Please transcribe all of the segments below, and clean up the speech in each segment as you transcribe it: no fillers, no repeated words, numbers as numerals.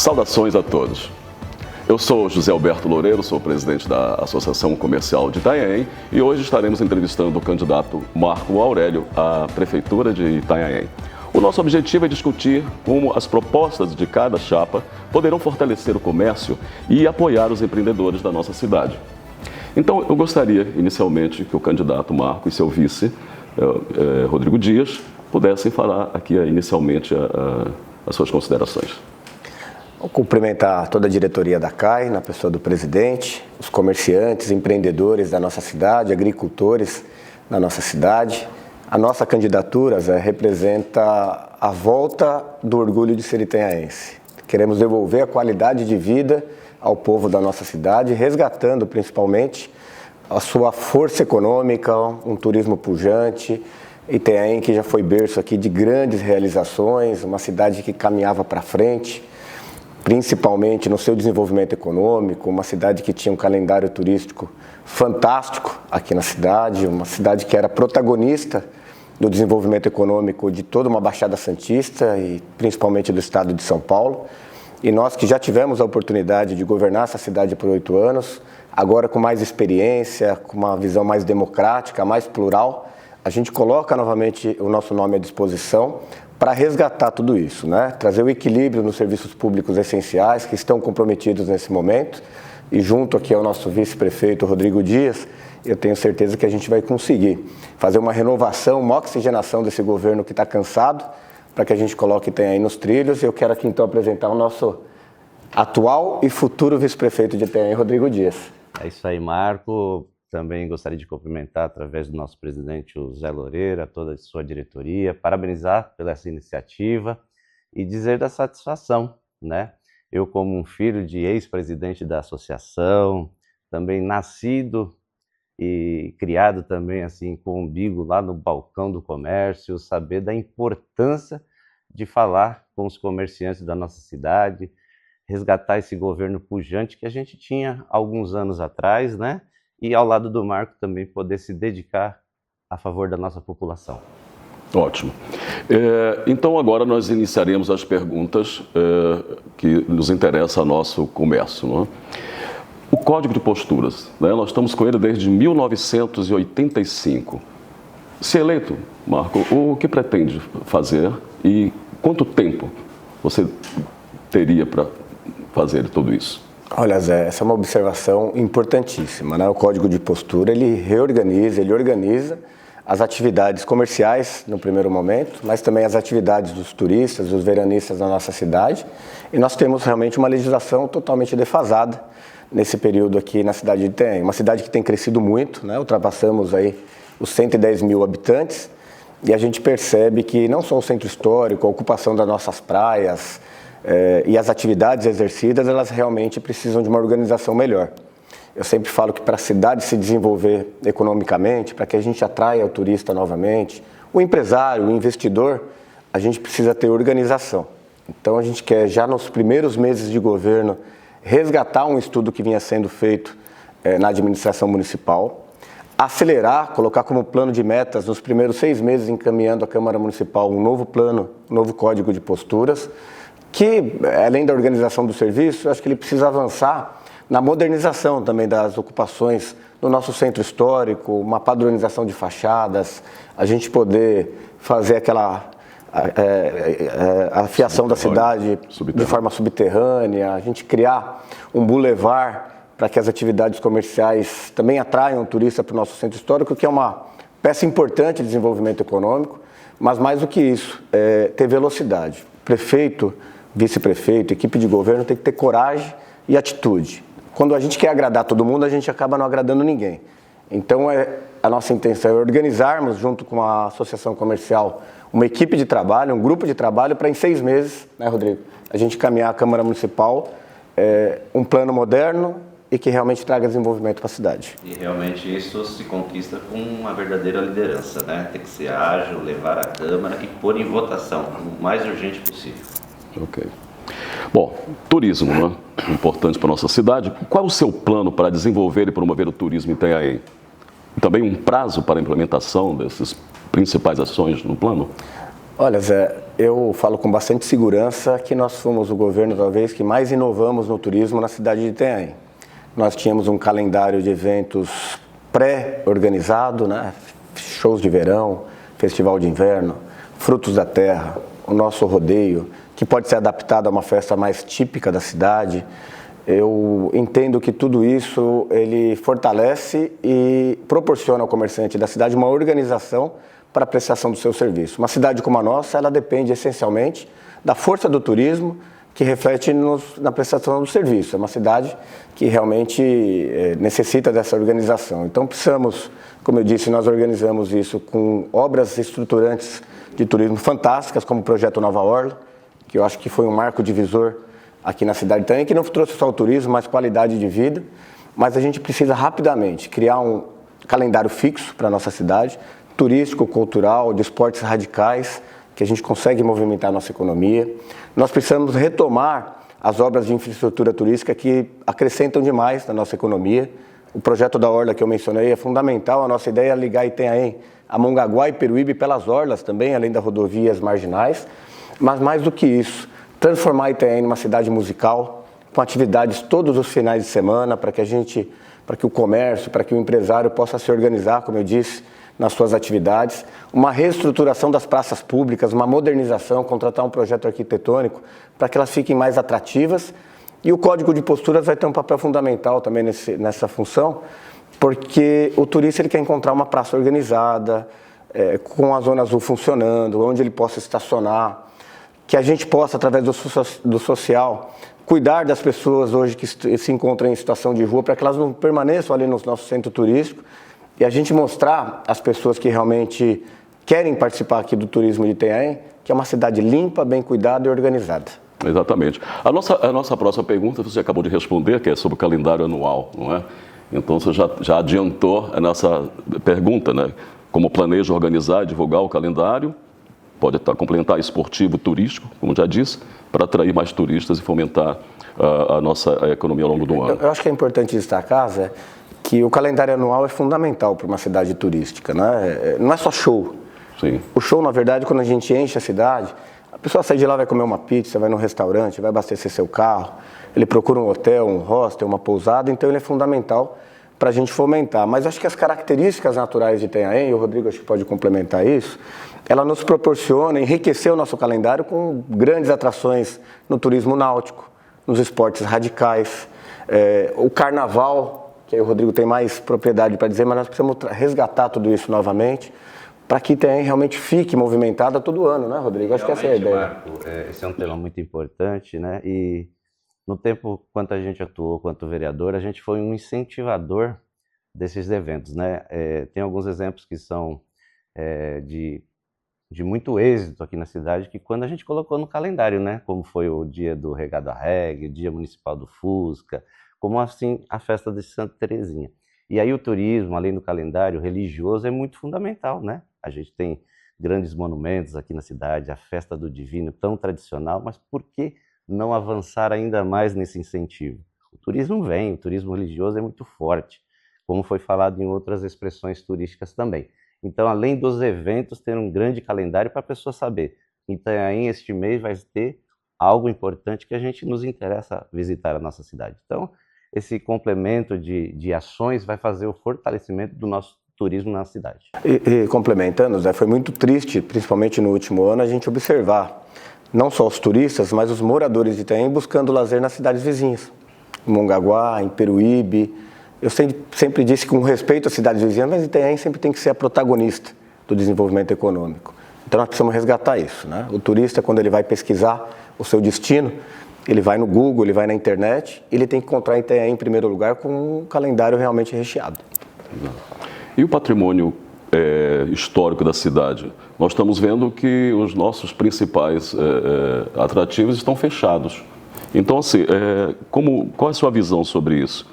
Saudações a todos. Eu sou José Alberto Loureiro, sou presidente da Associação Comercial de Itanhaém e hoje estaremos entrevistando o candidato Marco Aurélio à Prefeitura de Itanhaém. O nosso objetivo é discutir como as propostas de cada chapa poderão fortalecer o comércio e apoiar os empreendedores da nossa cidade. Então, eu gostaria inicialmente que o candidato Marco e seu vice, Rodrigo Dias, pudessem falar aqui inicialmente as suas considerações. Vou cumprimentar toda a diretoria da CAI, na pessoa do presidente, os comerciantes, empreendedores da nossa cidade, agricultores da nossa cidade. A nossa candidatura, Zé, representa a volta do orgulho de ser itanhaense. Queremos devolver a qualidade de vida ao povo da nossa cidade, resgatando principalmente a sua força econômica, um turismo pujante. Itanhaém, que já foi berço aqui de grandes realizações, uma cidade que caminhava para frente, principalmente no seu desenvolvimento econômico, uma cidade que tinha um calendário turístico fantástico aqui na cidade, uma cidade que era protagonista do desenvolvimento econômico de toda uma Baixada Santista e principalmente do estado de São Paulo. E nós que já tivemos a oportunidade de governar essa cidade por 8 anos, agora com mais experiência, com uma visão mais democrática, mais plural, a gente coloca novamente o nosso nome à disposição para resgatar tudo isso, né? Trazer o equilíbrio nos serviços públicos essenciais que estão comprometidos nesse momento. E junto aqui ao nosso vice-prefeito Rodrigo Dias, eu tenho certeza que a gente vai conseguir fazer uma renovação, uma oxigenação desse governo que está cansado, para que a gente coloque Itanhaém nos trilhos. E eu quero aqui então apresentar o nosso atual e futuro vice-prefeito de Itanhaém, Rodrigo Dias. É isso aí, Marco. Também gostaria de cumprimentar, através do nosso presidente, o Zé Loureiro, a toda a sua diretoria, parabenizar pela essa iniciativa e dizer da satisfação, né? Eu, como um filho de ex-presidente da associação, também nascido e criado também assim com o umbigo lá no balcão do comércio, saber da importância de falar com os comerciantes da nossa cidade, resgatar esse governo pujante que a gente tinha alguns anos atrás, né? E ao lado do Marco também poder se dedicar a favor da nossa população. Ótimo. Então agora nós iniciaremos as perguntas que nos interessam ao nosso comércio, não é? O Código de Posturas, né? Nós estamos com ele desde 1985. Se eleito, Marco, o que pretende fazer e quanto tempo você teria para fazer tudo isso? Olha, Zé, essa é uma observação importantíssima, né? O Código de Postura, ele organiza as atividades comerciais no primeiro momento, mas também as atividades dos turistas, dos veranistas da nossa cidade. E nós temos realmente uma legislação totalmente defasada nesse período aqui na cidade de Itanhaém. Uma cidade que tem crescido muito, né? Ultrapassamos aí os 110 mil habitantes e a gente percebe que não só o centro histórico, a ocupação das nossas praias, e as atividades exercidas, elas realmente precisam de uma organização melhor. Eu sempre falo que para a cidade se desenvolver economicamente, para que a gente atraia o turista novamente, o empresário, o investidor, a gente precisa ter organização. Então a gente quer, já nos primeiros meses de governo, resgatar um estudo que vinha sendo feito na administração municipal, acelerar, colocar como plano de metas, nos primeiros 6 meses, encaminhando à Câmara Municipal um novo plano, um novo Código de Posturas, que, além da organização do serviço, eu acho que ele precisa avançar na modernização também das ocupações no nosso centro histórico, uma padronização de fachadas, a gente poder fazer aquela afiação da cidade de forma subterrânea, a gente criar um bulevar para que as atividades comerciais também atraiam o turista para o nosso centro histórico, que é uma peça importante de desenvolvimento econômico, mas mais do que isso, ter velocidade. Prefeito, vice-prefeito, equipe de governo tem que ter coragem e atitude. Quando a gente quer agradar todo mundo, a gente acaba não agradando ninguém. Então, a nossa intenção é organizarmos, junto com a associação comercial, uma equipe de trabalho, um grupo de trabalho, para em 6 meses, né, Rodrigo, a gente caminhar à Câmara Municipal um plano moderno e que realmente traga desenvolvimento para a cidade. E realmente isso se conquista com uma verdadeira liderança, né? Tem que ser ágil, levar à Câmara e pôr em votação o mais urgente possível. Ok. Bom, turismo, né? Importante para a nossa cidade. Qual é o seu plano para desenvolver e promover o turismo em Itanhaém? Também um prazo para a implementação dessas principais ações no plano? Olha, Zé, eu falo com bastante segurança que nós fomos o governo, talvez, que mais inovamos no turismo na cidade de Itanhaém. Nós tínhamos um calendário de eventos pré-organizado, né? Shows de verão, festival de inverno, frutos da terra, o nosso rodeio, que pode ser adaptado a uma festa mais típica da cidade. Eu entendo que tudo isso ele fortalece e proporciona ao comerciante da cidade uma organização para a prestação do seu serviço. Uma cidade como a nossa, ela depende essencialmente da força do turismo que reflete na prestação do serviço. É uma cidade que realmente necessita dessa organização. Então precisamos, como eu disse, nós organizamos isso com obras estruturantes de turismo fantásticas, como o Projeto Nova Orla, que eu acho que foi um marco divisor aqui na cidade também, que não trouxe só o turismo, mas qualidade de vida. Mas a gente precisa rapidamente criar um calendário fixo para a nossa cidade, turístico, cultural, de esportes radicais, que a gente consegue movimentar a nossa economia. Nós precisamos retomar as obras de infraestrutura turística que acrescentam demais na nossa economia. O projeto da Orla que eu mencionei é fundamental. A nossa ideia é ligar Itanhaém a Mongaguá e Peruíbe pelas orlas também, além das rodovias marginais. Mas mais do que isso, transformar Itanhaém numa cidade musical, com atividades todos os finais de semana, para que o comércio, para que o empresário possa se organizar, como eu disse, nas suas atividades, uma reestruturação das praças públicas, uma modernização, contratar um projeto arquitetônico para que elas fiquem mais atrativas. E o Código de Posturas vai ter um papel fundamental também nessa função, porque o turista ele quer encontrar uma praça organizada, com a Zona Azul funcionando, onde ele possa estacionar, que a gente possa, através do social, cuidar das pessoas hoje que se encontram em situação de rua, para que elas não permaneçam ali no nosso centro turístico, e a gente mostrar às pessoas que realmente querem participar aqui do turismo de Itanhaém, que é uma cidade limpa, bem cuidada e organizada. Exatamente. A nossa próxima pergunta, você acabou de responder, que é sobre o calendário anual, não é? Então você já adiantou a nossa pergunta, né? Como planeja organizar e divulgar o calendário? Pode complementar esportivo, turístico, como já disse, para atrair mais turistas e fomentar a nossa economia ao longo do ano. Eu acho que é importante destacar, Zé, que o calendário anual é fundamental para uma cidade turística, né? Não é só show. Sim. O show, na verdade, quando a gente enche a cidade, a pessoa sai de lá, vai comer uma pizza, vai num restaurante, vai abastecer seu carro, ele procura um hotel, um hostel, uma pousada, então ele é fundamental para a gente fomentar. Mas acho que as características naturais de Itanhaém, e o Rodrigo acho que pode complementar isso, ela nos proporciona enriquecer o nosso calendário com grandes atrações no turismo náutico, nos esportes radicais, o carnaval, que aí o Rodrigo tem mais propriedade para dizer, mas nós precisamos resgatar tudo isso novamente, para que Itanhaém realmente fique movimentada todo ano, né, Rodrigo? Acho que essa é a ideia. Marco, esse é um tema muito importante, né? E no tempo, quanto a gente atuou, quanto vereador, a gente foi um incentivador desses eventos, né? Tem alguns exemplos que são de muito êxito aqui na cidade, que quando a gente colocou no calendário, né? Como foi o dia do Regado à Reggae, o dia municipal do Fusca, como assim a festa de Santa Terezinha. E aí o turismo, além do calendário religioso, é muito fundamental, né? A gente tem grandes monumentos aqui na cidade, a festa do Divino, tão tradicional, mas por que não avançar ainda mais nesse incentivo? O turismo vem, o turismo religioso é muito forte, como foi falado em outras expressões turísticas também. Então, além dos eventos, ter um grande calendário para a pessoa saber. Então, aí, este mês vai ter algo importante que a gente nos interessa visitar a nossa cidade. Então, esse complemento de ações vai fazer o fortalecimento do nosso turismo na cidade. E complementando, Zé, foi muito triste, principalmente no último ano, a gente observar não só os turistas, mas os moradores de Itanhaém buscando lazer nas cidades vizinhas. Em Mongaguá, em Peruíbe. Eu sempre disse com respeito às cidades vizinhas, mas Itanhaém sempre tem que ser a protagonista do desenvolvimento econômico. Então nós precisamos resgatar isso, né? O turista, quando ele vai pesquisar o seu destino, ele vai no Google, ele vai na internet, ele tem que encontrar Itanhaém em primeiro lugar com um calendário realmente recheado. E o patrimônio histórico da cidade? Nós estamos vendo que os nossos principais atrativos estão fechados. Então, assim, qual é a sua visão sobre isso?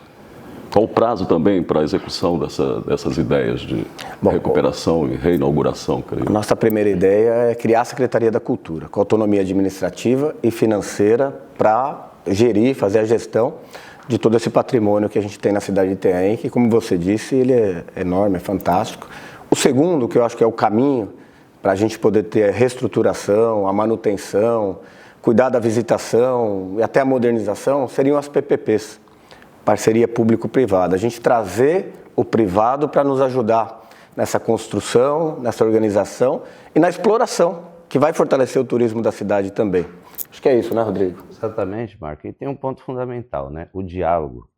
Qual o prazo também para a execução dessas ideias de recuperação e reinauguração, creio? A nossa primeira ideia é criar a Secretaria da Cultura, com autonomia administrativa e financeira para gerir, fazer a gestão de todo esse patrimônio que a gente tem na cidade de Itanhaém, que, como você disse, ele é enorme, é fantástico. O segundo, que eu acho que é o caminho para a gente poder ter a reestruturação, a manutenção, cuidar da visitação e até a modernização, seriam as PPPs, parceria público-privada. A gente trazer o privado para nos ajudar nessa construção, nessa organização e na exploração, que vai fortalecer o turismo da cidade também. Acho que é isso, né, Rodrigo? Exatamente, Marco. E tem um ponto fundamental, né? O diálogo,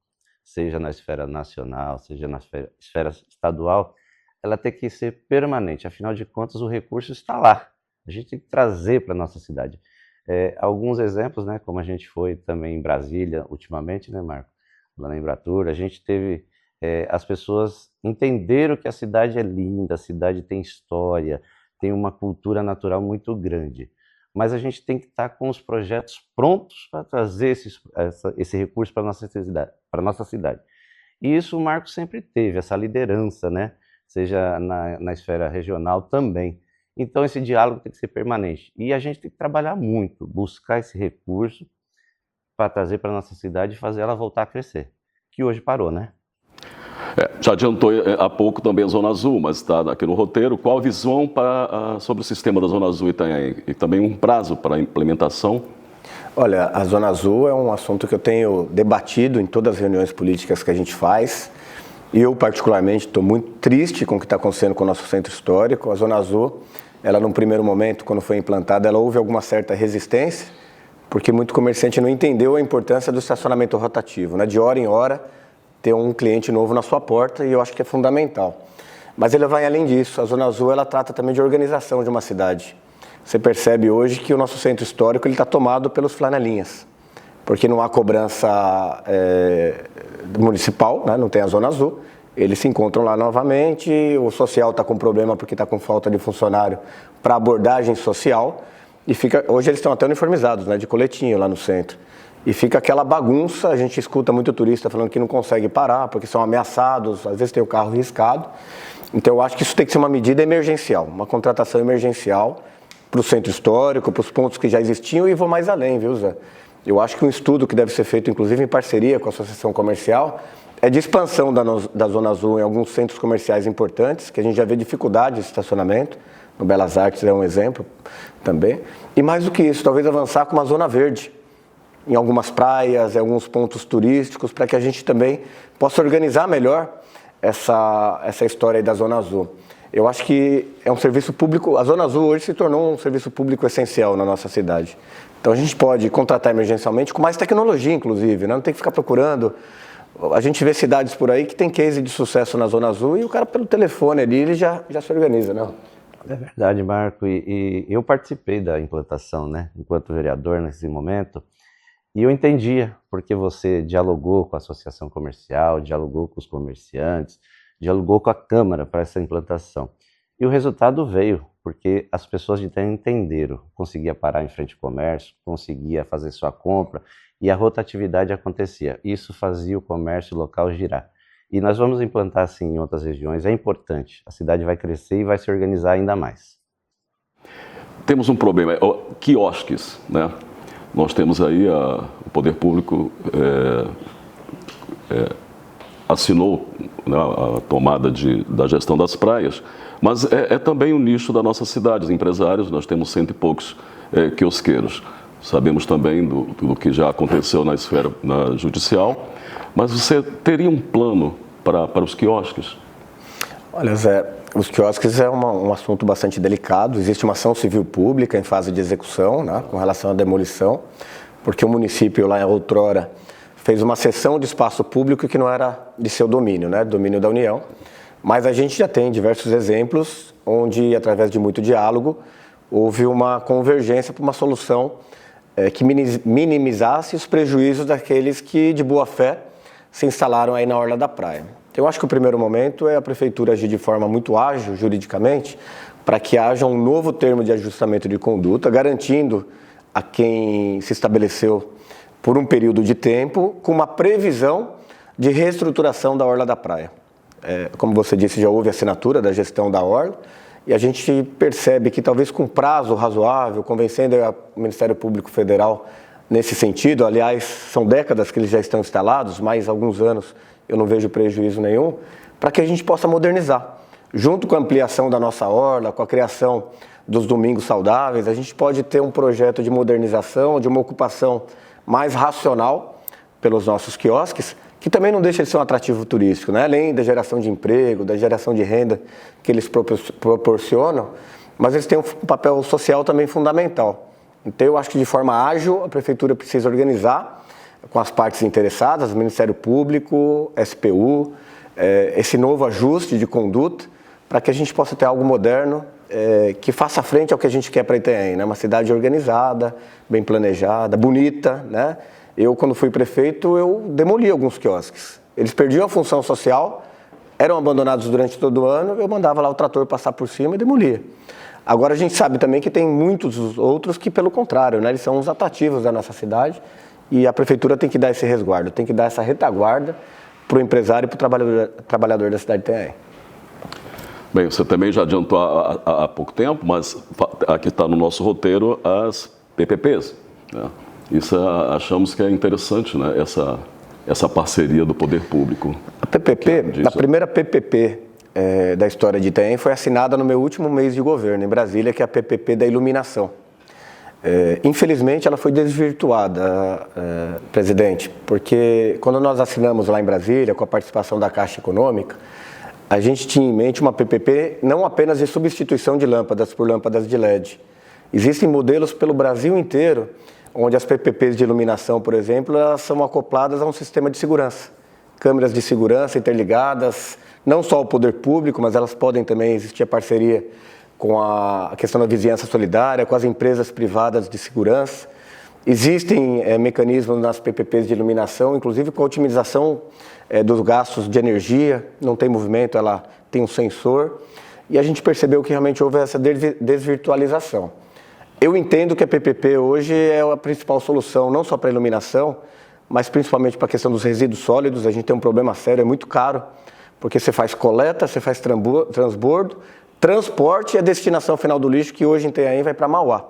seja na esfera nacional, seja na esfera estadual, ela tem que ser permanente. Afinal de contas, o recurso está lá. A gente tem que trazer para a nossa cidade. Alguns exemplos, né? Como a gente foi também em Brasília ultimamente, né, Marco? Lá na Embratur, a gente teve... as pessoas entenderam que a cidade é linda, a cidade tem história, tem uma cultura natural muito grande. Mas a gente tem que estar com os projetos prontos para trazer esse recurso para a nossa cidade. E isso o Marco sempre teve, essa liderança, né? Seja na esfera regional também. Então esse diálogo tem que ser permanente. E a gente tem que trabalhar muito, buscar esse recurso para trazer para a nossa cidade e fazer ela voltar a crescer, que hoje parou, né? Já adiantou há pouco também a Zona Azul, mas está aqui no roteiro. Qual a visão sobre o sistema da Zona Azul Itanhaém? E também um prazo para a implementação? Olha, a Zona Azul é um assunto que eu tenho debatido em todas as reuniões políticas que a gente faz. E eu, particularmente, estou muito triste com o que está acontecendo com o nosso centro histórico. A Zona Azul, ela num primeiro momento, quando foi implantada, ela houve alguma certa resistência, porque muito comerciante não entendeu a importância do estacionamento rotativo, né? De hora em hora, ter um cliente novo na sua porta, e eu acho que é fundamental. Mas ele vai além disso. A Zona Azul, ela trata também de organização de uma cidade. Você percebe hoje que o nosso centro histórico está tomado pelos flanelinhas, porque não há cobrança municipal, né? Não tem a Zona Azul. Eles se encontram lá novamente, o social está com problema porque está com falta de funcionário para abordagem social, e hoje eles estão até uniformizados, né? De coletinho lá no centro. E fica aquela bagunça, a gente escuta muito turista falando que não consegue parar, porque são ameaçados, às vezes tem o carro riscado. Então eu acho que isso tem que ser uma medida emergencial, uma contratação emergencial para o centro histórico, para os pontos que já existiam, e vou mais além, viu, Zé? Eu acho que um estudo que deve ser feito, inclusive em parceria com a Associação Comercial, é de expansão da Zona Azul em alguns centros comerciais importantes, que a gente já vê dificuldade de estacionamento, no Belas Artes é um exemplo também. E mais do que isso, talvez avançar com uma zona verde, em algumas praias, em alguns pontos turísticos, para que a gente também possa organizar melhor essa história aí da Zona Azul. Eu acho que é um serviço público, a Zona Azul hoje se tornou um serviço público essencial na nossa cidade. Então a gente pode contratar emergencialmente com mais tecnologia, inclusive, né? Não tem que ficar procurando. A gente vê cidades por aí que tem case de sucesso na Zona Azul e o cara pelo telefone ali, ele já se organiza, né? É verdade, Marco, e eu participei da implantação, né, enquanto vereador nesse momento, e eu entendia porque você dialogou com a associação comercial, dialogou com os comerciantes, dialogou com a Câmara para essa implantação. E o resultado veio, porque as pessoas de Itanhaém entenderam, conseguia parar em frente ao comércio, conseguia fazer sua compra e a rotatividade acontecia. Isso fazia o comércio local girar. E nós vamos implantar assim em outras regiões, é importante. A cidade vai crescer e vai se organizar ainda mais. Temos um problema, quiosques, né? Nós temos aí, o poder público assinou, né, a tomada da gestão das praias, mas é também um nicho da nossa cidade, os empresários, nós temos 100 e poucos quiosqueiros. Sabemos também do que já aconteceu na esfera judicial, mas você teria um plano para os quiosques? Olha, Zé, os quiosques é um assunto bastante delicado. Existe uma ação civil pública em fase de execução, né, com relação à demolição, porque o município lá outrora fez uma cessão de espaço público que não era de seu domínio, né, domínio da União. Mas a gente já tem diversos exemplos onde, através de muito diálogo, houve uma convergência para uma solução que minimizasse os prejuízos daqueles que, de boa fé, se instalaram aí na orla da praia. Eu acho que o primeiro momento é a prefeitura agir de forma muito ágil, juridicamente, para que haja um novo termo de ajustamento de conduta, garantindo a quem se estabeleceu por um período de tempo, com uma previsão de reestruturação da orla da praia. Como você disse, já houve assinatura da gestão da orla, e a gente percebe que talvez com prazo razoável, convencendo o Ministério Público Federal nesse sentido, aliás, são décadas que eles já estão instalados, mais alguns anos eu não vejo prejuízo nenhum, para que a gente possa modernizar. junto com a ampliação da nossa orla, com a criação dos domingos saudáveis, a gente pode ter um projeto de modernização, de uma ocupação mais racional pelos nossos quiosques, que também não deixa de ser um atrativo turístico, né? Além da geração de emprego, da geração de renda que eles proporcionam, mas eles têm um papel social também fundamental. Então eu acho que de forma ágil a Prefeitura precisa organizar com as partes interessadas, Ministério Público, SPU, esse novo ajuste de conduta, para que a gente possa ter algo moderno, que faça frente ao que a gente quer para Itanhaém, né? Uma cidade organizada, bem planejada, bonita, né? Eu, quando fui prefeito, eu demoli alguns quiosques. Eles perdiam a função social, eram abandonados durante todo o ano, eu mandava lá o trator passar por cima e demolia. Agora a gente sabe também que tem muitos outros que, pelo contrário, né? Eles são os atrativos da nossa cidade e a Prefeitura tem que dar esse resguardo, tem que dar essa retaguarda para o empresário e para o trabalhador da cidade de Itanhaém. Bem, você também já adiantou há pouco tempo, mas aqui está no nosso roteiro as PPPs, né? Isso achamos que é interessante, né? Essa parceria do poder público. A PPP, a primeira PPP da história de Itanhaém foi assinada no meu último mês de governo em Brasília, que é a PPP da iluminação. Infelizmente ela foi desvirtuada, presidente, porque quando nós assinamos lá em Brasília, com a participação da Caixa Econômica, a gente tinha em mente uma PPP não apenas de substituição de lâmpadas por lâmpadas de LED. Existem modelos pelo Brasil inteiro, onde as PPPs de iluminação, por exemplo, elas são acopladas a um sistema de segurança. Câmeras de segurança interligadas, não só ao poder público, mas elas podem também existir a parceria com a questão da vizinhança solidária, com as empresas privadas de segurança. Existem mecanismos nas PPPs de iluminação, inclusive com a otimização dos gastos de energia, não tem movimento, ela tem um sensor, e a gente percebeu que realmente houve essa desvirtualização. Eu entendo que a PPP hoje é a principal solução, não só para a iluminação, mas principalmente para a questão dos resíduos sólidos. A gente tem um problema sério, é muito caro, porque você faz coleta, você faz transbordo, transporte e a destinação final do lixo, que hoje em Itanhaém vai para Mauá.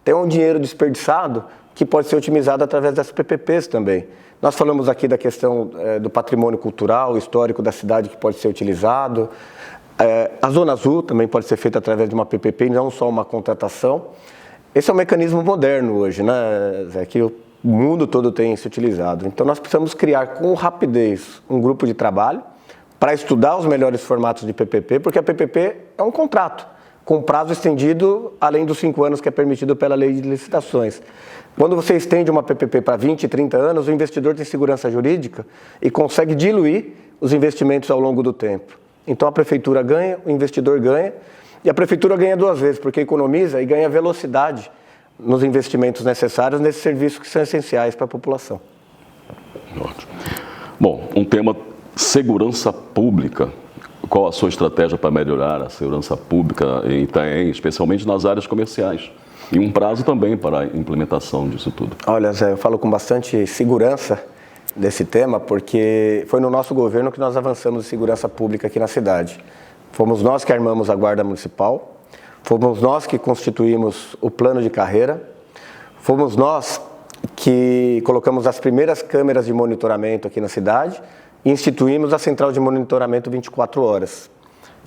Tem um dinheiro desperdiçado que pode ser otimizado através das PPPs também. Nós falamos aqui da questão do patrimônio cultural, histórico da cidade que pode ser utilizado. A Zona Azul também pode ser feita através de uma PPP e não só uma contratação. Esse é um mecanismo moderno hoje, né, Zé, que o mundo todo tem se utilizado. Então nós precisamos criar com rapidez um grupo de trabalho para estudar os melhores formatos de PPP, porque a PPP é um contrato com prazo estendido além dos 5 anos que é permitido pela lei de licitações. Quando você estende uma PPP para 20, 30 anos, o investidor tem segurança jurídica e consegue diluir os investimentos ao longo do tempo. Então a prefeitura ganha, o investidor ganha, e a prefeitura ganha 2 vezes, porque economiza e ganha velocidade nos investimentos necessários nesses serviços que são essenciais para a população. Ótimo. Bom, um tema, segurança pública. Qual a sua estratégia para melhorar a segurança pública em Itanhaém, especialmente nas áreas comerciais? E um prazo também para a implementação disso tudo. Olha, Zé, eu falo com bastante segurança desse tema, porque foi no nosso governo que nós avançamos em segurança pública aqui na cidade. Fomos nós que armamos a Guarda Municipal, fomos nós que constituímos o plano de carreira, fomos nós que colocamos as primeiras câmeras de monitoramento aqui na cidade e instituímos a central de monitoramento 24 horas.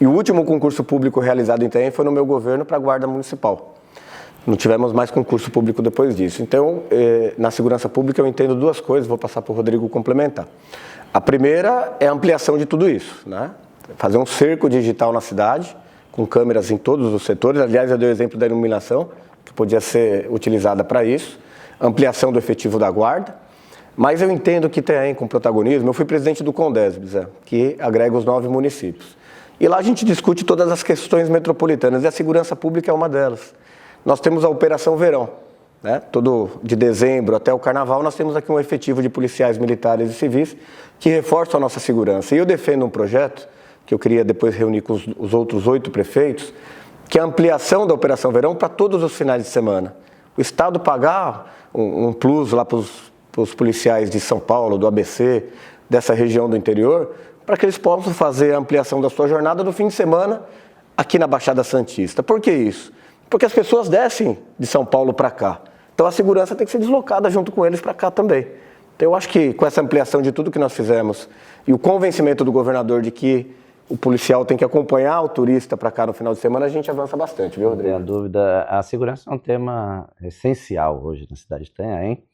E o último concurso público realizado em Itanhaém foi no meu governo para a Guarda Municipal. Não tivemos mais concurso público depois disso. Então, na segurança pública eu entendo 2 coisas, vou passar para o Rodrigo complementar. A primeira é a ampliação de tudo isso, né? Fazer um cerco digital na cidade, com câmeras em todos os setores. Aliás, eu dei o exemplo da iluminação, que podia ser utilizada para isso. Ampliação do efetivo da guarda. Mas eu entendo que tem com protagonismo. Eu fui presidente do Condesb, Zé, que agrega os 9 municípios. E lá a gente discute todas as questões metropolitanas, e a segurança pública é uma delas. Nós temos a Operação Verão, né? Todo de dezembro até o Carnaval, nós temos aqui um efetivo de policiais militares e civis que reforçam a nossa segurança. E eu defendo um projeto que eu queria depois reunir com os outros 8 prefeitos, que é a ampliação da Operação Verão para todos os finais de semana. O Estado pagar um plus lá para os policiais de São Paulo, do ABC, dessa região do interior, para que eles possam fazer a ampliação da sua jornada no fim de semana aqui na Baixada Santista. Por que isso? Porque as pessoas descem de São Paulo para cá. Então a segurança tem que ser deslocada junto com eles para cá também. Então eu acho que com essa ampliação de tudo que nós fizemos e o convencimento do governador de que o policial tem que acompanhar o turista para cá no final de semana, a gente avança bastante, viu, Rodrigo? Não tenho dúvida. A segurança é um tema essencial hoje na cidade de Itanhaém.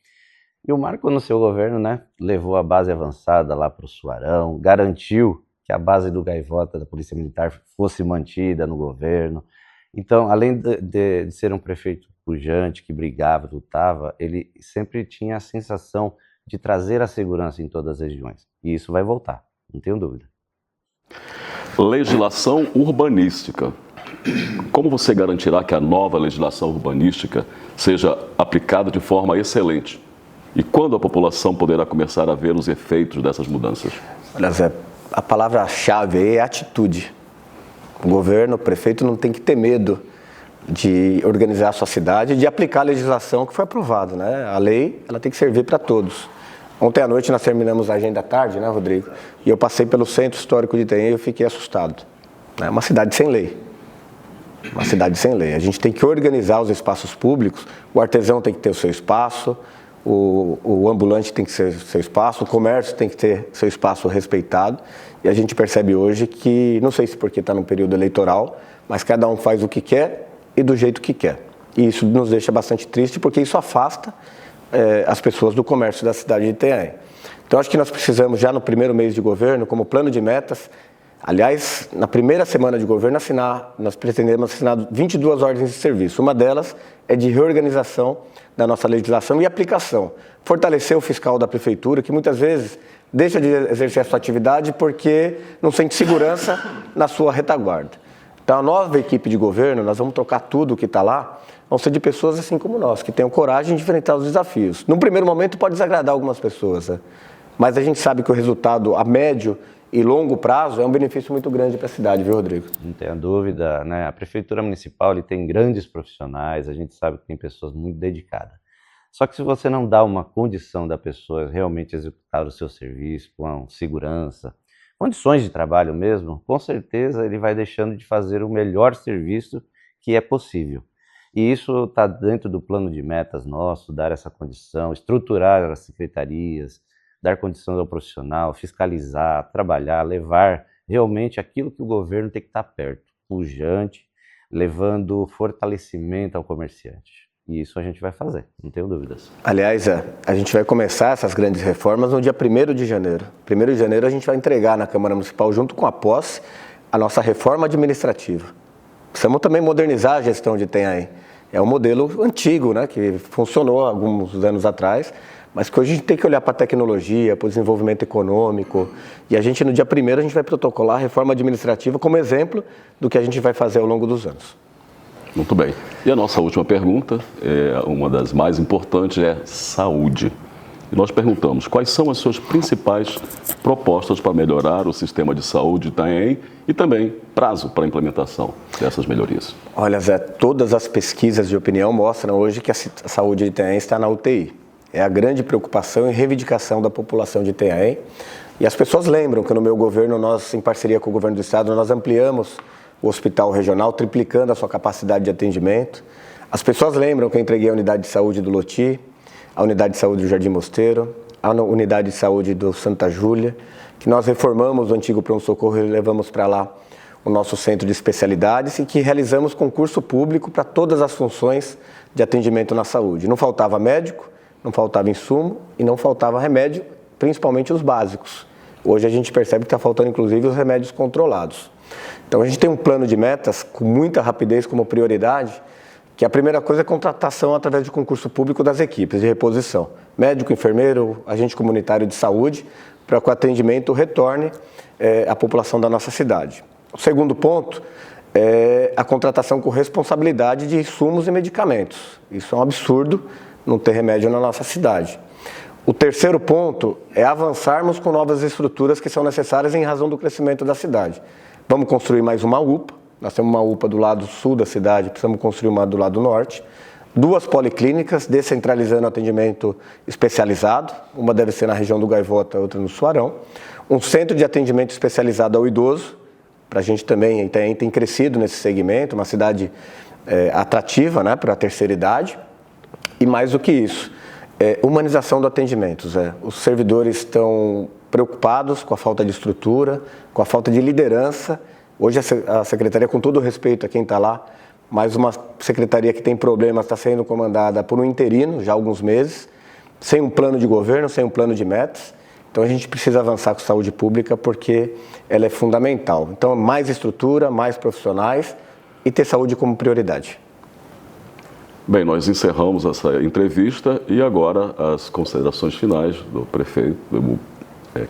E o Marco, no seu governo, né, levou a base avançada lá para o Suarão, garantiu que a base do Gaivota da Polícia Militar fosse mantida no governo. Então, além de ser um prefeito pujante, que brigava, lutava, ele sempre tinha a sensação de trazer a segurança em todas as regiões. E isso vai voltar, não tenho dúvida. Legislação urbanística. Como você garantirá que a nova legislação urbanística seja aplicada de forma excelente? E quando a população poderá começar a ver os efeitos dessas mudanças? Olha, Zé, a palavra-chave aí é atitude. O governo, o prefeito não tem que ter medo de organizar a sua cidade e de aplicar a legislação que foi aprovada, né? A lei, ela tem que servir para todos. Ontem à noite nós terminamos a agenda à tarde, né, Rodrigo? E eu passei pelo centro histórico de Itanhaém e eu fiquei assustado. É uma cidade sem lei. Uma cidade sem lei. A gente tem que organizar os espaços públicos, o artesão tem que ter o seu espaço, o ambulante tem que ter seu espaço, o comércio tem que ter seu espaço respeitado. E a gente percebe hoje que, não sei se porque está no período eleitoral, mas cada um faz o que quer e do jeito que quer. E isso nos deixa bastante triste, porque isso afasta as pessoas do comércio da cidade de Itanhaém. Então, acho que nós precisamos, já no primeiro mês de governo, como plano de metas, aliás, na primeira semana de governo, nós pretendemos assinar 22 ordens de serviço. Uma delas é de reorganização da nossa legislação e aplicação. Fortalecer o fiscal da prefeitura, que muitas vezes deixa de exercer a sua atividade porque não sente segurança na sua retaguarda. Então, a nova equipe de governo, nós vamos trocar tudo o que está lá, vão ser de pessoas assim como nós, que tenham coragem de enfrentar os desafios. Num primeiro momento pode desagradar algumas pessoas, né? Mas a gente sabe que o resultado a médio e longo prazo é um benefício muito grande para a cidade, viu, Rodrigo? Não tenha dúvida, né? A Prefeitura Municipal ele tem grandes profissionais, a gente sabe que tem pessoas muito dedicadas. Só que se você não dá uma condição da pessoa realmente executar o seu serviço com segurança, condições de trabalho mesmo, com certeza ele vai deixando de fazer o melhor serviço que é possível. E isso está dentro do plano de metas nosso, dar essa condição, estruturar as secretarias, dar condições ao profissional, fiscalizar, trabalhar, levar realmente aquilo que o governo tem que estar perto, pujante, levando fortalecimento ao comerciante. E isso a gente vai fazer, não tenho dúvidas. Aliás, a gente vai começar essas grandes reformas no dia 1º de janeiro. 1º de janeiro a gente vai entregar na Câmara Municipal, junto com a posse, a nossa reforma administrativa. Precisamos também modernizar a gestão de Itanhaém. É um modelo antigo, né, que funcionou há alguns anos atrás, mas que hoje a gente tem que olhar para a tecnologia, para o desenvolvimento econômico. E a gente, no dia 1º, a gente vai protocolar a reforma administrativa como exemplo do que a gente vai fazer ao longo dos anos. Muito bem. E a nossa última pergunta, uma das mais importantes, é saúde. E nós perguntamos quais são as suas principais propostas para melhorar o sistema de saúde de Itanhaém e também prazo para a implementação dessas melhorias. Olha, Zé, todas as pesquisas de opinião mostram hoje que a saúde de Itanhaém está na UTI. É a grande preocupação e reivindicação da população de Itanhaém. E as pessoas lembram que no meu governo, nós, em parceria com o governo do estado, nós ampliamos o hospital regional, triplicando a sua capacidade de atendimento. As pessoas lembram que eu entreguei a unidade de saúde do Loti, a unidade de saúde do Jardim Mosteiro, a unidade de saúde do Santa Júlia, que nós reformamos o antigo pronto-socorro e levamos para lá o nosso centro de especialidades e que realizamos concurso público para todas as funções de atendimento na saúde. Não faltava médico, não faltava insumo e não faltava remédio, principalmente os básicos. Hoje a gente percebe que está faltando inclusive os remédios controlados. Então a gente tem um plano de metas com muita rapidez como prioridade, que a primeira coisa é a contratação através de concurso público das equipes de reposição. Médico, enfermeiro, agente comunitário de saúde, para que o atendimento retorne à população da nossa cidade. O segundo ponto é a contratação com responsabilidade de insumos e medicamentos. Isso é um absurdo não ter remédio na nossa cidade. O terceiro ponto é avançarmos com novas estruturas que são necessárias em razão do crescimento da cidade. Vamos construir mais uma UPA. Nós temos uma UPA do lado sul da cidade, precisamos construir uma do lado norte. 2 policlínicas, descentralizando o atendimento especializado. Uma deve ser na região do Gaivota, outra no Suarão. Um centro de atendimento especializado ao idoso, para a gente também tem crescido nesse segmento, uma cidade atrativa, né, para a terceira idade. E mais do que isso, Humanização do atendimento, Zé. Os servidores estão preocupados com a falta de estrutura, com a falta de liderança. Hoje a secretaria, com todo o respeito a quem está lá, mas uma secretaria que tem problemas, está sendo comandada por um interino já há alguns meses, sem um plano de governo, sem um plano de metas. Então a gente precisa avançar com saúde pública porque ela é fundamental. Então mais estrutura, mais profissionais e ter saúde como prioridade. Bem, nós encerramos essa entrevista e agora as considerações finais do prefeito, do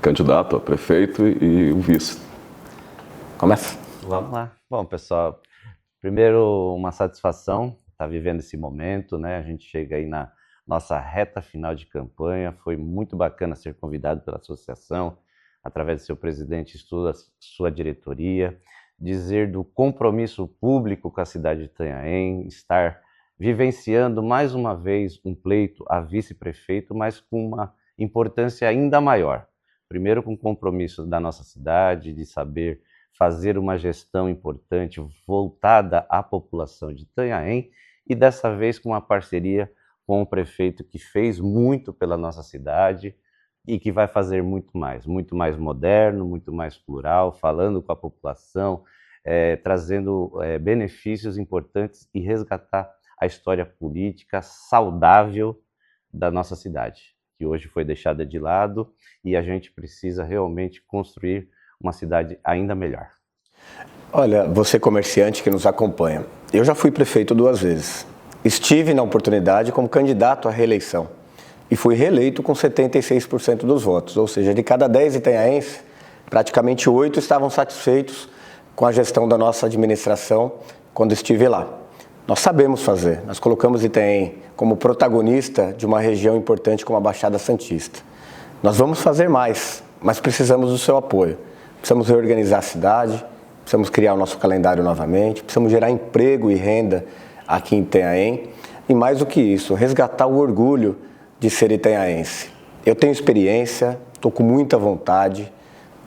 candidato a prefeito e o vice. Começa. Vamos lá. Bom, pessoal, primeiro uma satisfação estar vivendo esse momento, né? A gente chega aí na nossa reta final de campanha, foi muito bacana ser convidado pela associação, através do seu presidente e sua diretoria, dizer do compromisso público com a cidade de Itanhaém, estar vivenciando mais uma vez um pleito a vice-prefeito, mas com uma importância ainda maior. Primeiro com o compromisso da nossa cidade, de saber fazer uma gestão importante voltada à população de Itanhaém e dessa vez com uma parceria com o prefeito que fez muito pela nossa cidade e que vai fazer muito mais moderno, muito mais plural, falando com a população, trazendo benefícios importantes e resgatar a história política saudável da nossa cidade, que hoje foi deixada de lado e a gente precisa realmente construir uma cidade ainda melhor. Olha, você comerciante que nos acompanha, eu já fui prefeito 2 vezes. Estive na oportunidade como candidato à reeleição e fui reeleito com 76% dos votos, ou seja, de cada 10 itanhaenses, praticamente 8 estavam satisfeitos com a gestão da nossa administração quando estive lá. Nós sabemos fazer, nós colocamos Itanhaém como protagonista de uma região importante como a Baixada Santista. Nós vamos fazer mais, mas precisamos do seu apoio. Precisamos reorganizar a cidade, precisamos criar o nosso calendário novamente, precisamos gerar emprego e renda aqui em Itanhaém e mais do que isso, resgatar o orgulho de ser itanhaense. Eu tenho experiência, estou com muita vontade,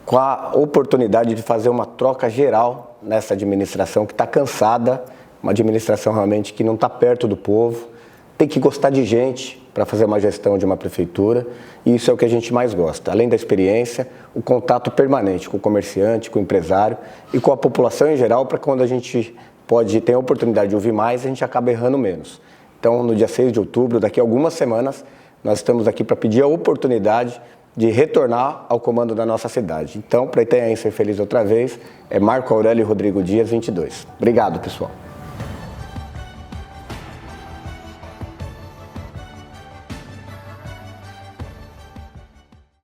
com a oportunidade de fazer uma troca geral nessa administração que está cansada, uma administração realmente que não está perto do povo, tem que gostar de gente para fazer uma gestão de uma prefeitura e isso é o que a gente mais gosta. Além da experiência, o contato permanente com o comerciante, com o empresário e com a população em geral para quando a gente tem a oportunidade de ouvir mais, a gente acaba errando menos. Então, no dia 6 de outubro, daqui a algumas semanas, nós estamos aqui para pedir a oportunidade de retornar ao comando da nossa cidade. Então, para Itanhaém ser feliz outra vez, é Marco Aurélio Rodrigo Dias, 22. Obrigado, pessoal.